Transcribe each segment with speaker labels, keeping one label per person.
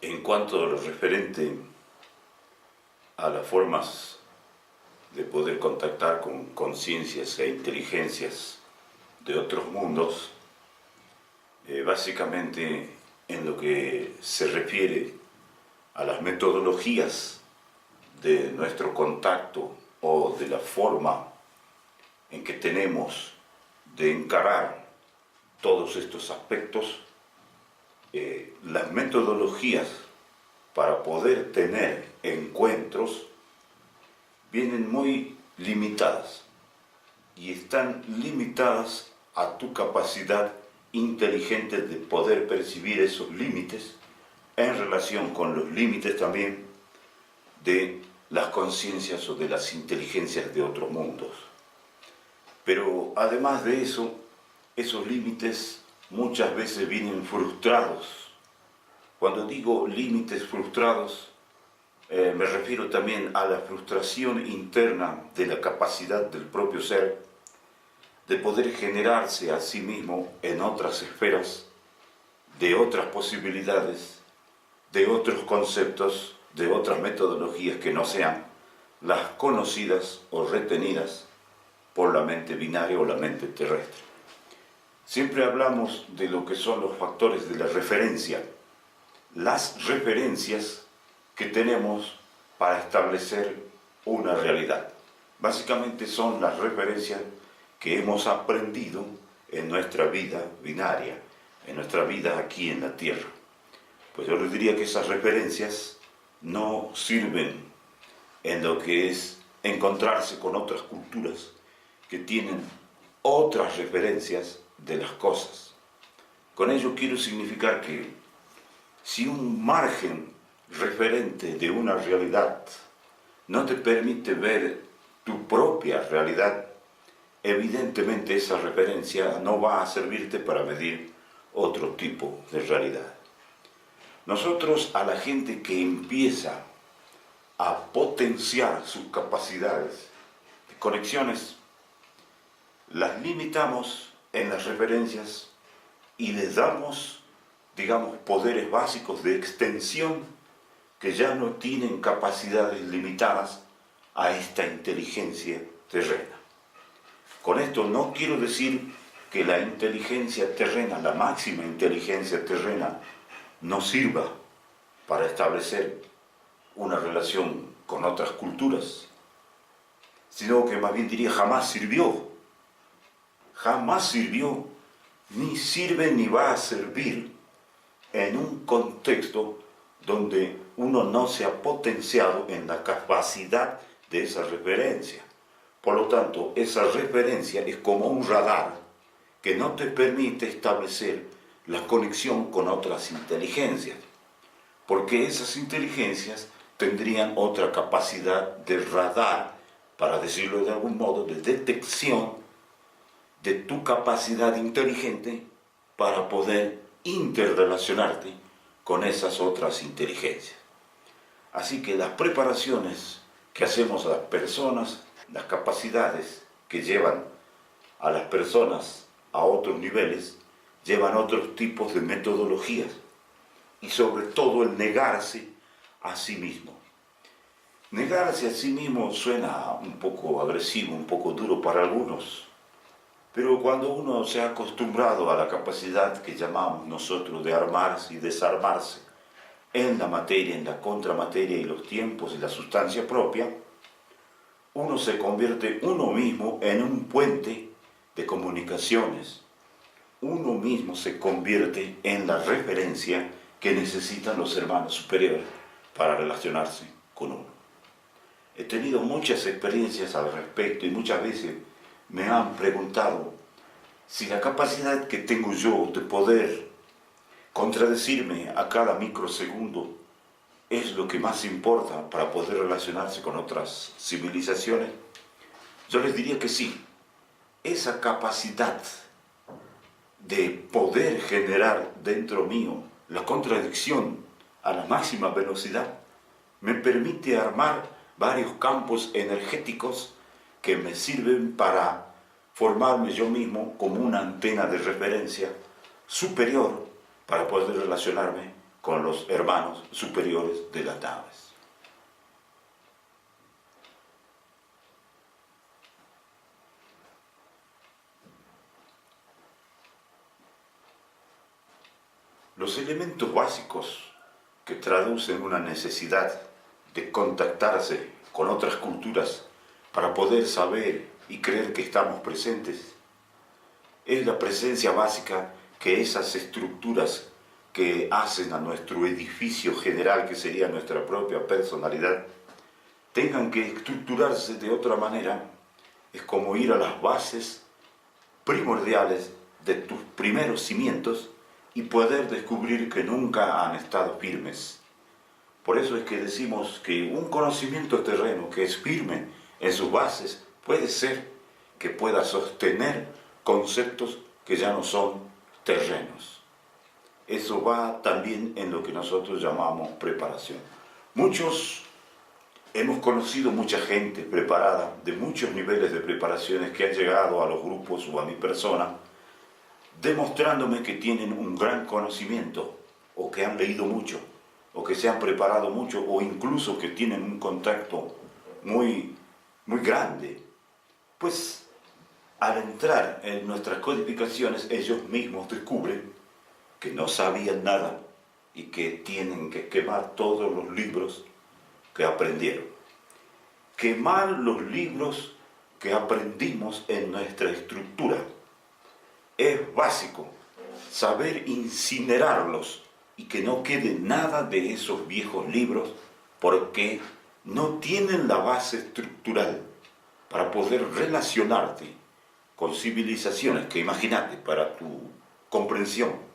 Speaker 1: En cuanto a lo referente a las formas de poder contactar con conciencias e inteligencias de otros mundos, básicamente en lo que se refiere a las metodologías de nuestro contacto o de la forma en que tenemos de encarar todos estos aspectos, las metodologías para poder tener encuentros vienen muy limitadas y están limitadas a tu capacidad inteligente de poder percibir esos límites en relación con los límites también de las conciencias o de las inteligencias de otros mundos. Pero además de eso, esos límites muchas veces vienen frustrados. Cuando digo límites frustrados, me refiero también a la frustración interna de la capacidad del propio ser de poder generarse a sí mismo en otras esferas, de otras posibilidades, de otros conceptos, de otras metodologías que no sean las conocidas o retenidas por la mente binaria o la mente terrestre. Siempre hablamos de lo que son los factores de la referencia, las referencias que tenemos para establecer una realidad. Básicamente son las referencias que hemos aprendido en nuestra vida binaria, en nuestra vida aquí en la Tierra. Pues yo les diría que esas referencias no sirven en lo que es encontrarse con otras culturas que tienen otras referencias de las cosas. Con ello quiero significar que si un margen referente de una realidad no te permite ver tu propia realidad, evidentemente esa referencia no va a servirte para medir otro tipo de realidad. Nosotros, a la gente que empieza a potenciar sus capacidades de conexiones, las limitamos en las referencias y les damos, digamos, poderes básicos de extensión que ya no tienen capacidades limitadas a esta inteligencia terrena. Con esto no quiero decir que la inteligencia terrena, la máxima inteligencia terrena, no sirva para establecer una relación con otras culturas, sino que más bien diría jamás sirvió, ni sirve ni va a servir en un contexto donde uno no se ha potenciado en la capacidad de esa referencia. Por lo tanto, esa referencia es como un radar que no te permite establecer la conexión con otras inteligencias, porque esas inteligencias tendrían otra capacidad de radar, para decirlo de algún modo, de detección de tu capacidad inteligente para poder interrelacionarte con esas otras inteligencias. Así que las preparaciones que hacemos a las personas, las capacidades que llevan a las personas a otros niveles, llevan otros tipos de metodologías y sobre todo el negarse a sí mismo. Negarse a sí mismo suena un poco agresivo, un poco duro para algunos, pero cuando uno se ha acostumbrado a la capacidad que llamamos nosotros de armarse y desarmarse en la materia, en la contramateria y los tiempos y la sustancia propia, uno se convierte uno mismo en un puente de comunicaciones. Uno mismo se convierte en la referencia que necesitan los hermanos superiores para relacionarse con uno. He tenido muchas experiencias al respecto y muchas veces me han preguntado si la capacidad que tengo yo de poder contradecirme a cada microsegundo es lo que más importa para poder relacionarse con otras civilizaciones. Yo les diría que sí. Esa capacidad de poder generar dentro mío la contradicción a la máxima velocidad me permite armar varios campos energéticos que me sirven para formarme yo mismo como una antena de referencia superior para poder relacionarme con los hermanos superiores de las naves. Los elementos básicos que traducen una necesidad de contactarse con otras culturas para poder saber y creer que estamos presentes es la presencia básica que esas estructuras que hacen a nuestro edificio general, que sería nuestra propia personalidad, tengan que estructurarse de otra manera. Es como ir a las bases primordiales de tus primeros cimientos y poder descubrir que nunca han estado firmes. Por eso es que decimos que un conocimiento terreno que es firme en sus bases puede ser que pueda sostener conceptos que ya no son terrenos. Eso va también en lo que nosotros llamamos preparación. Hemos conocido mucha gente preparada, de muchos niveles de preparaciones, que han llegado a los grupos o a mi persona, demostrándome que tienen un gran conocimiento, o que han leído mucho, o que se han preparado mucho, o incluso que tienen un contacto muy grande. Pues al entrar en nuestras codificaciones, ellos mismos descubren que no sabían nada y que tienen que quemar todos los libros que aprendieron. Quemar los libros que aprendimos en nuestra estructura. Es básico saber incinerarlos y que no quede nada de esos viejos libros, porque no tienen la base estructural para poder relacionarte con civilizaciones que, imagínate, para tu comprensión,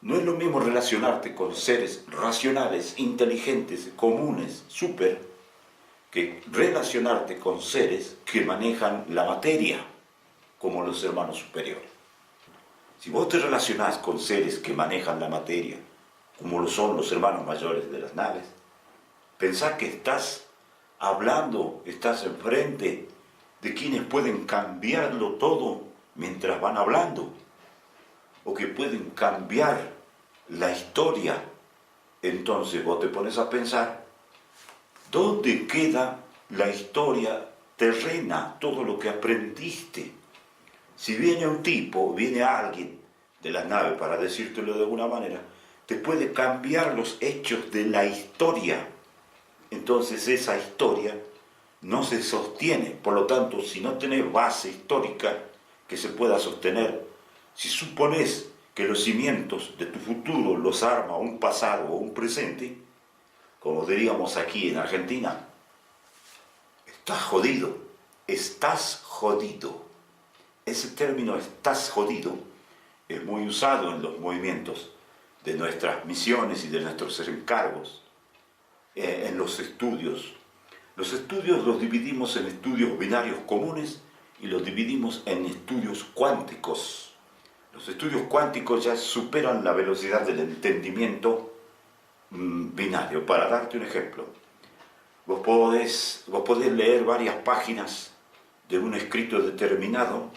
Speaker 1: no es lo mismo relacionarte con seres racionales, inteligentes, comunes, súper, que relacionarte con seres que manejan la materia, como los hermanos superiores. Si vos te relacionás con seres que manejan la materia, como lo son los hermanos mayores de las naves, pensá que estás hablando, estás enfrente de quienes pueden cambiarlo todo mientras van hablando, o que pueden cambiar la historia. Entonces vos te pones a pensar, ¿dónde queda la historia terrena, todo lo que aprendiste? Si viene un tipo, viene alguien de las naves, para decírtelo de alguna manera, te puede cambiar los hechos de la historia. Entonces esa historia no se sostiene. Por lo tanto, si no tenés base histórica que se pueda sostener, si supones que los cimientos de tu futuro los arma un pasado o un presente, como diríamos aquí en Argentina, estás jodido, estás jodido. Ese término "estás jodido" es muy usado en los movimientos de nuestras misiones y de nuestros encargos, en los estudios. Los estudios los dividimos en estudios binarios comunes y los dividimos en estudios cuánticos. Los estudios cuánticos ya superan la velocidad del entendimiento binario. Para darte un ejemplo, vos podés leer varias páginas de un escrito determinado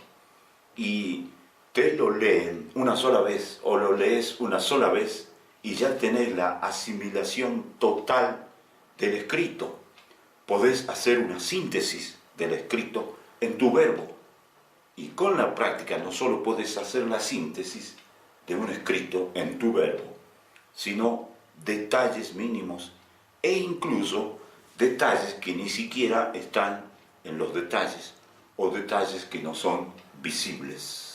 Speaker 1: y te lo leen una sola vez o lo lees una sola vez y ya tenés la asimilación total del escrito. Podés hacer una síntesis del escrito en tu verbo. Y con la práctica no solo podés hacer la síntesis de un escrito en tu verbo, sino detalles mínimos e incluso detalles que ni siquiera están en los detalles o detalles que no son visibles.